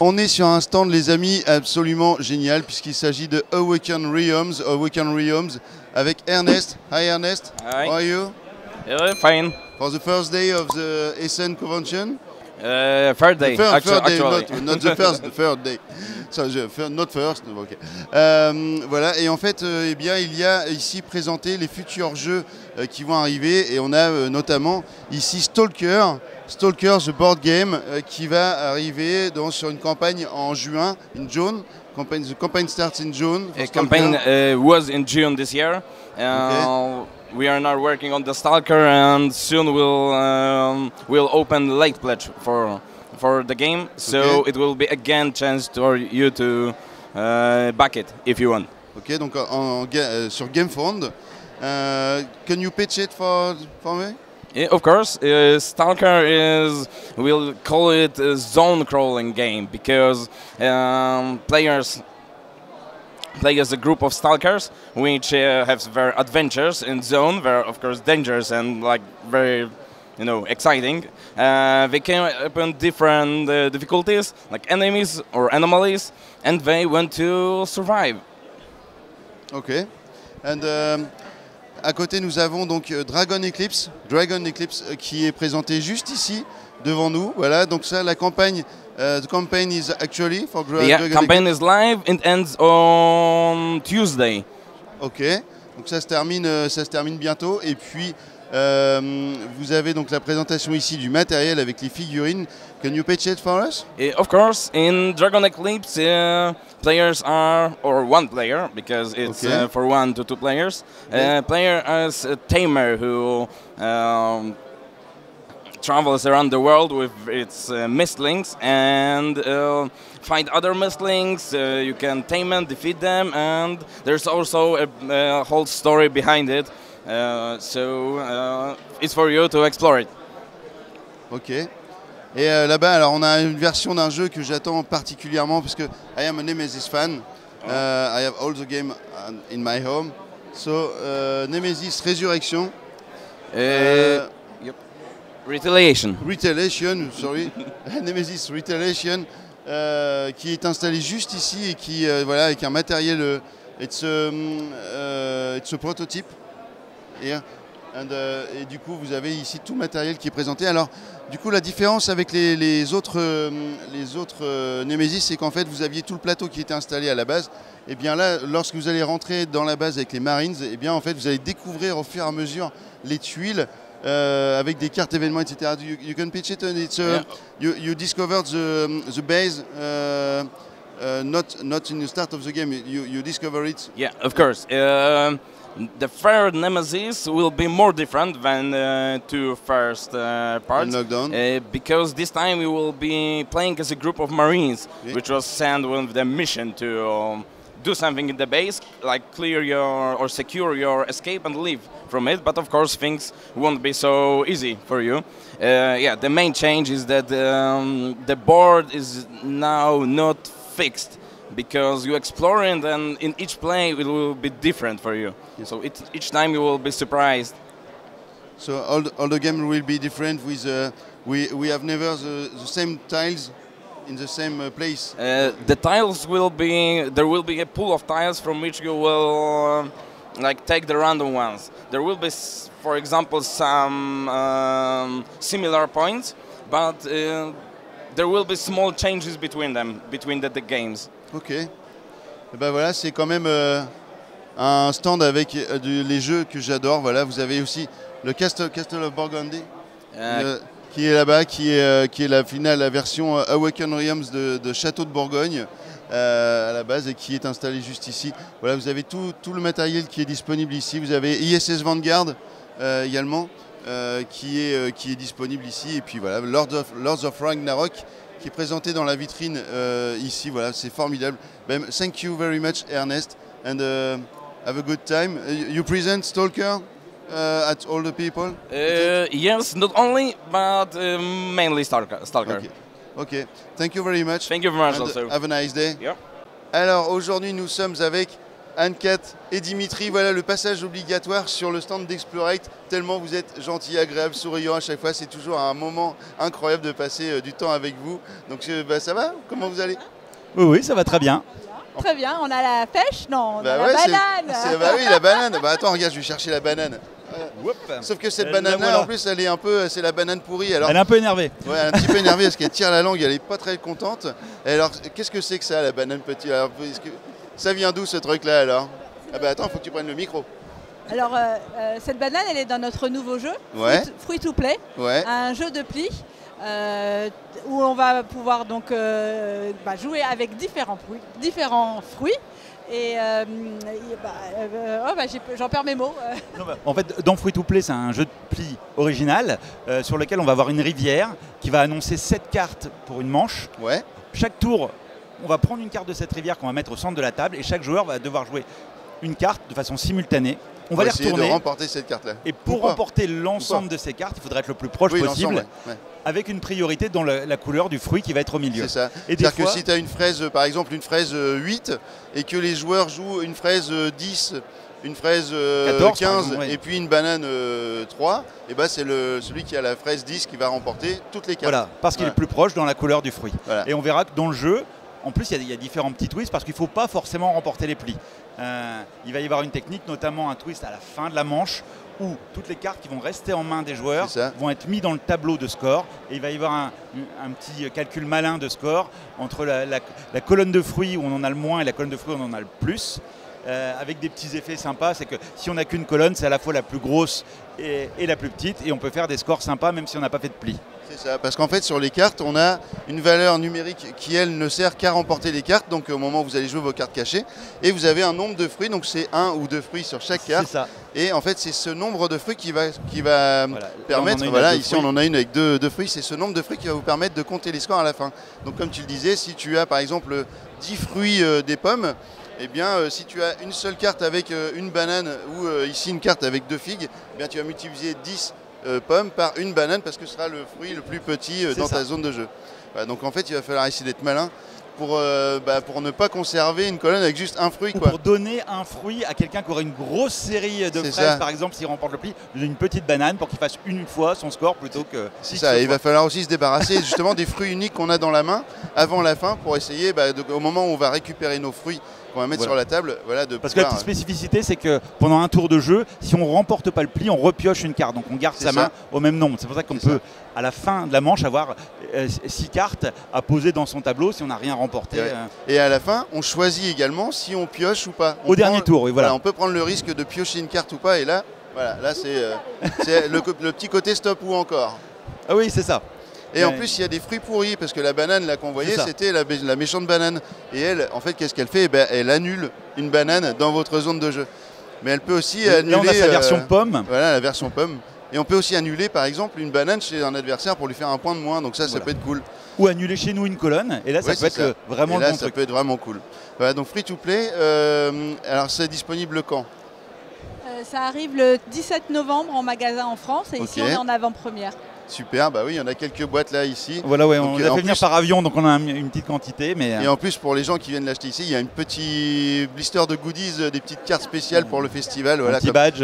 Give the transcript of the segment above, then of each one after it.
On est sur un stand, les amis, absolument génial, puisqu'il s'agit de Awaken Realms, avec Ernest. Hi Ernest, Hi. how are you? Fine. For the first day of the Essen convention? Third day, Third day, actually. not the first, the third day. So, not first, ok. Voilà, et en fait, eh bien, il y a ici présenté les futurs jeux qui vont arriver, et on a notamment ici Stalker, the board game, qui va arriver sur une campagne en juin, in June. The campaign starts in June. The campaign was in June this year. Okay. We are now working on the Stalker, and soon we'll open the late pledge for the game. So Okay. it will be again chance for you to back it if you want. Ok, donc sur GameFound. Can you pitch it for me? Yeah, of course, Stalker we'll call it a zone crawling game because players play as a group of stalkers which have their adventures in zone, very of course dangerous and like very exciting. They came upon different difficulties like enemies or anomalies, and they want to survive. Ok. And à côté, nous avons donc Dragon Eclipse qui est présenté juste ici devant nous. Voilà, donc ça, la campagne. The campaign is actually for Dragon The campaign is live. It ends on Tuesday. Ok, donc ça se termine bientôt. Et puis vous avez donc la présentation ici du matériel avec les figurines. Can you pitch it for us? Of course, in Dragon Eclipse, players are, or one player, because it's Okay. for 1 to 2 players. Player as a tamer who travels around the world with its mistlings and find other mistlings. You can tame them, defeat them, and there's also a whole story behind it. So it's for you to explore it. Ok. Et là-bas, alors on a une version d'un jeu que j'attends particulièrement parce que I am a Nemesis fan. I have all the game in my home. So Nemesis Resurrection. Yep. Retaliation. Sorry. Nemesis Retaliation, qui est installé juste ici et qui, voilà, avec un matériel. It's a prototype. Here. Et du coup, vous avez ici tout le matériel qui est présenté. Alors, du coup, la différence avec les autres Nemesis, c'est qu'en fait, vous aviez tout le plateau qui était installé à la base. Et bien là, lorsque vous allez rentrer dans la base avec les Marines, et bien en fait, vous allez découvrir au fur et à mesure les tuiles avec des cartes événements, etc. You can pitch it. It's, you discovered the base. Not in the start of the game. You discover it. Yeah, of course. The third Nemesis will be more different than two first parts. Because this time we will be playing as a group of Marines, which was sent with the mission to do something in the base, like clear or secure your escape and leave from it. But of course, things won't be so easy for you. Yeah, the main change is that the board is now not fixed, because you explore it, and in each play it will be different for you. Yes. So each time you will be surprised. So all the game will be different. With we have never the same tiles in the same place. The tiles will be, there will be a pool of tiles from which you will like take the random ones. There will be, for example, some similar points, but there will be small changes between them, between the games. Ok. Et ben voilà, c'est quand même un stand avec les jeux que j'adore. Voilà, vous avez aussi le Castle of Burgundy qui est là-bas, qui est la finale, la version Awaken Realms de Château de Bourgogne à la base et qui est installé juste ici. Voilà, vous avez tout le matériel qui est disponible ici. Vous avez ISS Vanguard également qui est disponible ici. Et puis voilà, Lords of Ragnarok, qui est présenté dans la vitrine ici. Voilà, c'est formidable. Thank you very much, Ernest, and have a good time. You present Stalker at all the people? Yes, not only, but mainly Stalker. Okay. Thank you very much. Thank you very much and also. Have a nice day. Yep. Alors aujourd'hui, nous sommes avec Anne-Cat et Dimitri, voilà le passage obligatoire sur le stand d'Explorate, tellement vous êtes gentils, agréables, souriants à chaque fois, c'est toujours un moment incroyable de passer du temps avec vous. Donc ça va? Comment vous allez? Oui, ça va très bien. Très bien, on a la pêche? Non, on a la banane. Bah oui, la banane. Bah attends, regarde, je vais chercher la banane. Sauf que cette banane-là, en plus, elle est un peu, c'est la banane pourrie. Alors, elle est un peu énervée. Ouais, elle est un petit peu énervée parce qu'elle tire la langue, elle est pas très contente. Et alors, qu'est-ce que c'est que ça, la banane petite? Alors, ça vient d'où ce truc-là alors? Ah bah attends, faut que tu prennes le micro. Alors, cette banane, elle est dans notre nouveau jeu, Free to Play, un jeu de pli où on va pouvoir donc jouer avec différents fruits. Et j'en perds mes mots. En fait, dans Free to Play, c'est un jeu de pli original sur lequel on va avoir une rivière qui va annoncer 7 cartes pour une manche. Chaque tour, on va prendre une carte de cette rivière qu'on va mettre au centre de la table et chaque joueur va devoir jouer une carte de façon simultanée. On va les retourner. De remporter cette carte-là. Et pour remporter l'ensemble de ces cartes, il faudra être le plus proche possible, avec une priorité dans la couleur du fruit qui va être au milieu. C'est ça. C'est-à-dire que si tu as une fraise, par exemple une fraise 8, et que les joueurs jouent une fraise 10, une fraise 14, 15 exemple, et puis une banane 3, et ben c'est celui qui a la fraise 10 qui va remporter toutes les cartes. Voilà, parce qu'il est plus proche dans la couleur du fruit. Voilà. Et on verra que dans le jeu, en plus, il y a différents petits twists parce qu'il ne faut pas forcément remporter les plis. Il va y avoir une technique, notamment un twist à la fin de la manche où toutes les cartes qui vont rester en main des joueurs vont être mises dans le tableau de score. Et il va y avoir un petit calcul malin de score entre la colonne de fruits où on en a le moins et la colonne de fruits où on en a le plus. Avec des petits effets sympas, c'est que si on n'a qu'une colonne, c'est à la fois la plus grosse et la plus petite. Et on peut faire des scores sympas même si on n'a pas fait de plis. C'est ça, parce qu'en fait sur les cartes, on a une valeur numérique qui elle ne sert qu'à remporter les cartes, donc au moment où vous allez jouer vos cartes cachées, et vous avez un nombre de fruits, donc c'est 1 ou 2 fruits sur chaque carte. Ça. Et en fait c'est ce nombre de fruits qui va permettre, ici on en a une avec deux fruits, c'est ce nombre de fruits qui va vous permettre de compter les scores à la fin. Donc comme tu le disais, si tu as par exemple 10 fruits des pommes, eh bien, si tu as une seule carte avec une banane ou ici une carte avec 2 figues, eh bien, tu vas multiplier 10 pommes par une banane parce que ce sera le fruit le plus petit dans ta zone de jeu. Voilà, donc en fait, il va falloir essayer d'être malin pour ne pas conserver une colonne avec juste un fruit. Pour donner un fruit à quelqu'un qui aurait une grosse série de fraises, par exemple, s'il remporte le pli, une petite banane pour qu'il fasse une fois son score plutôt que... C'est ça, et il va falloir aussi se débarrasser justement des fruits uniques qu'on a dans la main avant la fin pour essayer, au moment où on va récupérer nos fruits, qu'on va mettre sur la table, Parce que la petite spécificité, c'est que pendant un tour de jeu, si on ne remporte pas le pli, on repioche une carte. Donc on garde sa main au même nombre. C'est pour ça qu'on peut, à la fin de la manche, avoir 6 cartes à poser dans son tableau si on n'a rien remporté. Et à la fin, on choisit également si on pioche ou pas. Au dernier tour, oui, voilà. On peut prendre le risque de piocher une carte ou pas. Et là, c'est le petit côté stop ou encore. Ah oui, c'est ça. Et en plus, il y a des fruits pourris, parce que la banane là qu'on voyait, c'était la méchante banane. Et elle, en fait, qu'est-ce qu'elle fait? Elle annule une banane dans votre zone de jeu. Mais elle peut aussi annuler... Là, on a sa version pomme. Voilà, la version pomme. Et on peut aussi annuler, par exemple, une banane chez un adversaire pour lui faire un point de moins. Donc ça peut être cool. Ou annuler chez nous une colonne. Et là, ça peut être vraiment le bon truc. Ça peut être vraiment cool. Voilà, donc Free to Play, alors c'est disponible quand? Ça arrive le 17 novembre en magasin en France. Et ici, on est en avant-première. Super, bah oui, il y en a quelques boîtes là ici. Voilà, on l'a fait venir par avion, donc on a une petite quantité. Et en plus, pour les gens qui viennent l'acheter ici, il y a un petit blister de goodies, des petites cartes spéciales pour le festival. Voilà, petit badge.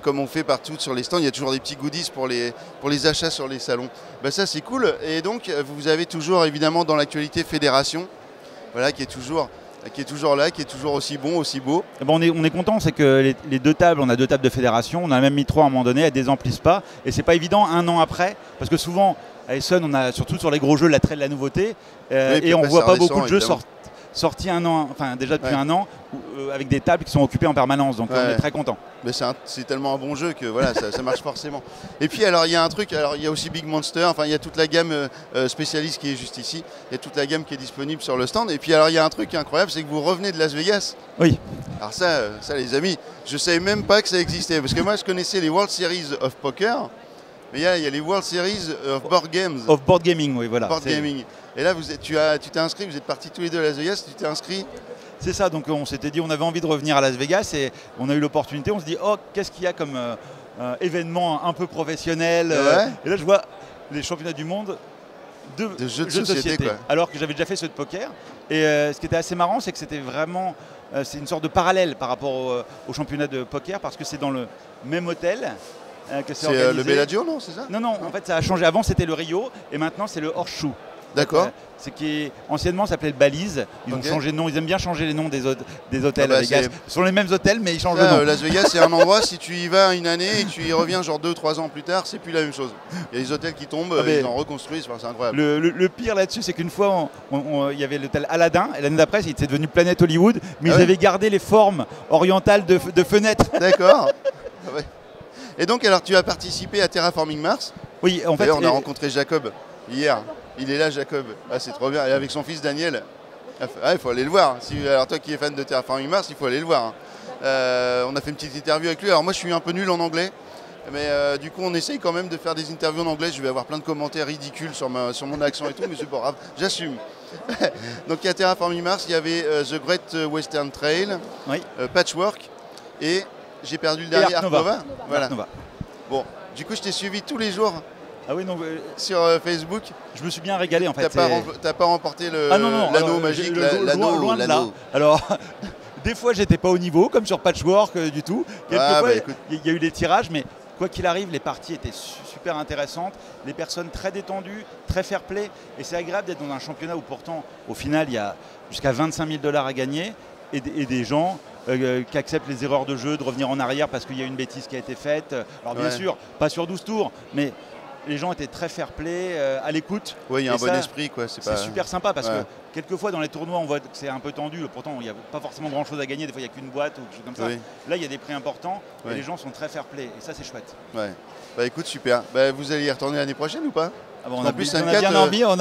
Comme on fait partout sur les stands, il y a toujours des petits goodies pour les achats sur les salons. Bah ça, c'est cool. Et donc, vous avez toujours évidemment dans l'actualité Fédération, voilà, qui est toujours là, qui est toujours aussi bon, aussi beau. On est content, c'est que les 2 tables, on a 2 tables de fédération, on a même mis 3 à un moment donné, elles ne désemplissent pas. Et c'est pas évident un an après, parce que souvent, à Essen, on a surtout sur les gros jeux l'attrait de la nouveauté. Et on ne voit pas beaucoup de jeux sortis un an, enfin déjà depuis un an, avec des tables qui sont occupées en permanence. Donc on est très content. Mais c'est tellement un bon jeu que voilà, ça marche forcément. Et puis alors il y a un truc, il y a aussi Big Monster, enfin il y a toute la gamme spécialiste qui est juste ici, il y a toute la gamme qui est disponible sur le stand. Et puis alors il y a un truc incroyable, c'est que vous revenez de Las Vegas. Oui. Alors ça les amis, je savais même pas que ça existait, parce que moi je connaissais les World Series of Poker, mais il y a les World Series of Board Games. Of Board Gaming, oui voilà. Board Gaming. Et là tu t'es inscrit, vous êtes partis tous les deux à Las Vegas, tu t'es inscrit. C'est ça, donc on s'était dit, on avait envie de revenir à Las Vegas et on a eu l'opportunité, on se dit, qu'est-ce qu'il y a comme événement un peu professionnel. Et là, je vois les championnats du monde de jeux de société. Alors que j'avais déjà fait ceux de poker. Et ce qui était assez marrant, c'est que c'était vraiment c'est une sorte de parallèle par rapport au championnat de poker parce que c'est dans le même hôtel. C'est le Bellagio, non? C'est ça? Non, en fait ça a changé. Avant c'était le Rio et maintenant c'est le Horseshoe. D'accord. C'est qui anciennement s'appelait le Balise. Ils ont changé de nom. Ils aiment bien changer les noms des hôtels à Vegas. Ce sont les mêmes hôtels, mais ils changent de nom. Las Vegas, c'est un endroit, si tu y vas une année et tu y reviens genre 2-3 ans plus tard, c'est plus la même chose. Il y a des hôtels qui tombent, ils en reconstruisent, c'est incroyable. Le pire là-dessus, c'est qu'une fois, il y avait l'hôtel Aladdin, et l'année d'après, c'était devenu Planète Hollywood, mais ils avaient gardé les formes orientales de fenêtres. D'accord. Et donc, alors, tu as participé à Terraforming Mars? Oui, en fait. On a rencontré Jacob hier. Il est là, Jacob. Ah, c'est trop bien. Et avec son fils Daniel. Ah, il faut aller le voir. Alors toi qui es fan de Terraforming Mars, il faut aller le voir. On a fait une petite interview avec lui. Alors moi, je suis un peu nul en anglais. Mais du coup, on essaye quand même de faire des interviews en anglais. Je vais avoir plein de commentaires ridicules sur mon accent et tout, mais c'est pas grave. J'assume. Donc il y a Terraforming Mars, il y avait The Great Western Trail, Patchwork et j'ai perdu le dernier, Ark Nova. Voilà. Bon, du coup, je t'ai suivi tous les jours. Ah oui, non, sur Facebook. Je me suis bien régalé en fait. T'as pas remporté l'anneau magique, loin de là. Alors, des fois j'étais pas au niveau, comme sur Patchwork du tout. Quelquefois, il y a eu des tirages, mais quoi qu'il arrive, les parties étaient super intéressantes. Les personnes très détendues, très fair-play. Et c'est agréable d'être dans un championnat où pourtant, au final, il y a jusqu'à 25 000 $ à gagner. Et des gens qui acceptent les erreurs de jeu, de revenir en arrière parce qu'il y a une bêtise qui a été faite. Alors bien sûr, pas sur 12 tours, mais les gens étaient très fair-play, à l'écoute. Oui, il y a un bon esprit. C'est super sympa parce que quelquefois dans les tournois, on voit que c'est un peu tendu. Pourtant, il n'y a pas forcément grand-chose à gagner. Des fois, il n'y a qu'une boîte ou quelque chose comme ça. Là, il y a des prix importants et les gens sont très fair-play. Et ça, c'est chouette. Ouais. Bah écoute, super. Bah, vous allez y retourner l'année prochaine ou pas? On a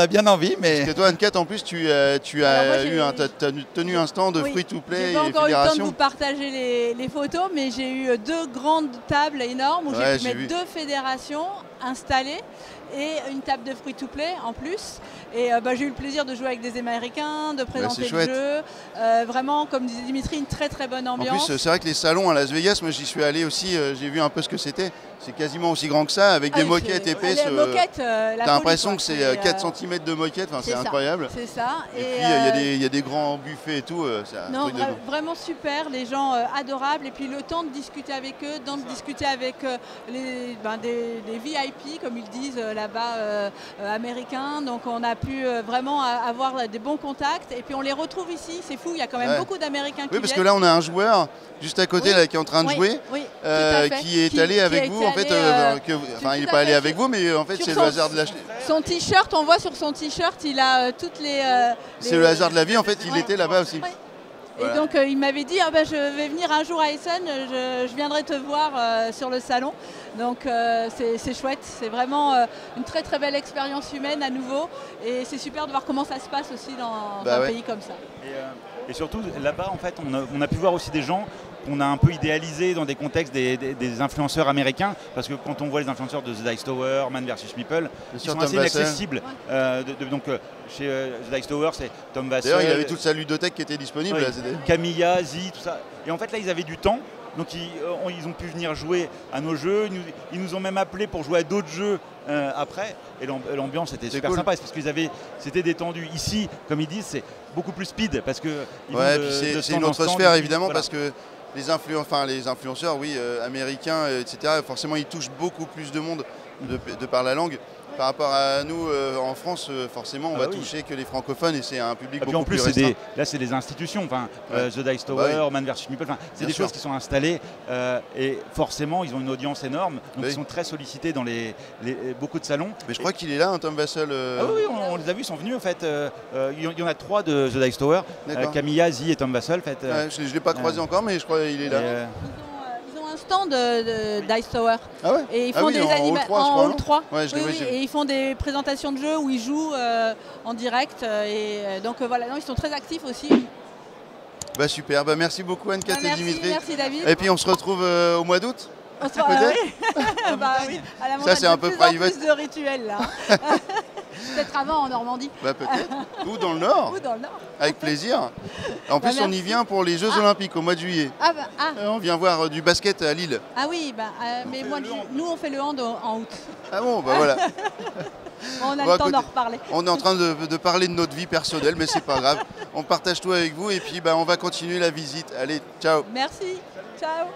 bien envie, mais... Parce que toi, Anne-Cat, en plus, tu as tenu un stand de free-to-play. J'ai pas encore eu le temps de vous partager les photos, mais j'ai eu 2 grandes tables énormes où j'ai pu mettre 2 fédérations installées et une table de free-to-play en plus. Et j'ai eu le plaisir de jouer avec des Américains, de présenter le jeu. Vraiment, comme disait Dimitri, une très très bonne ambiance. En plus, c'est vrai que les salons à Las Vegas, moi j'y suis allé aussi, j'ai vu un peu ce que c'était. C'est quasiment aussi grand que ça, avec des moquettes épaisses. T'as l'impression que c'est 4 cm de moquette, c'est incroyable. C'est ça. Et puis il y a des grands buffets et tout. Vraiment super, les gens adorables. Et puis le temps de discuter avec eux, de discuter avec des VIP, comme ils disent là-bas, américains. Donc on a pu vraiment avoir des bons contacts. Et puis on les retrouve ici, c'est fou, il y a quand même beaucoup d'Américains qui viennent. Oui, parce que là on a un joueur juste à côté là, qui est en train de jouer, qui est allé avec vous. En fait, il n'est pas allé avec vous, mais en fait c'est le hasard de la... Son t-shirt, on voit sur son t-shirt, il a toutes les... c'est le hasard de la vie, en fait, il était là-bas aussi. Voilà. Et donc il m'avait dit je vais venir un jour à Essen, je viendrai te voir sur le salon. Donc c'est chouette, c'est vraiment une très très belle expérience humaine à nouveau. Et c'est super de voir comment ça se passe aussi dans un pays comme ça. Et surtout là-bas, en fait, on a pu voir aussi des gens qu'on a un peu idéalisés dans des contextes des influenceurs américains, parce que quand on voit les influenceurs de The Dice Tower, Man vs Meeple, ils sont assez inaccessibles. Donc chez The Dice Tower, c'est Tom Vassell. D'ailleurs, il avait toute sa ludothèque qui était disponible. Là, Camilla, Z, tout ça. Et en fait, là, ils avaient du temps. Donc ils ont pu venir jouer à nos jeux, ils nous ont même appelés pour jouer à d'autres jeux après, et l'ambiance était super sympa, parce qu'ils c'était détendu. Ici, comme ils disent, c'est beaucoup plus speed, parce que c'est une autre sphère évidemment, parce que les influenceurs, américains, etc., forcément ils touchent beaucoup plus de monde de par la langue. Par rapport à nous, en France, forcément, on va toucher que les francophones et c'est un public beaucoup plus restreint. Là, c'est des institutions, The Dice Tower, Man vs Meeple, c'est des choses qui sont installées et forcément, ils ont une audience énorme, donc ils sont très sollicités dans beaucoup de salons. Mais je crois qu'il est là, Tom Vassell. Oui, on les a vus, ils sont venus en fait. Il y en a 3 de The Dice Tower, Camilla, Z et Tom Vassell. Je ne l'ai pas croisé encore, mais je crois qu'il est là. Stand de Dice Tower. Ah ouais. Et ils font des animations en Hall 3. Et ils font des présentations de jeux où ils jouent en direct. Donc voilà, ils sont très actifs aussi. Super, merci beaucoup Anne-Cat et Dimitri. Merci David. Et puis on se retrouve au mois d'août. On se retrouve Ça c'est un peu private. Plus de rituels là. Peut-être avant en Normandie. Bah peut-être. Ou dans le Nord. Ou dans le Nord. Avec plaisir. En plus, on y vient pour les Jeux Olympiques au mois de juillet. On vient voir du basket à Lille. Ah oui, mais nous on fait le hand en août. Ah bon, bah voilà. On a le temps d'en reparler. On est en train de parler de notre vie personnelle, mais c'est pas grave. On partage tout avec vous et puis on va continuer la visite. Allez, ciao. Merci. Ciao.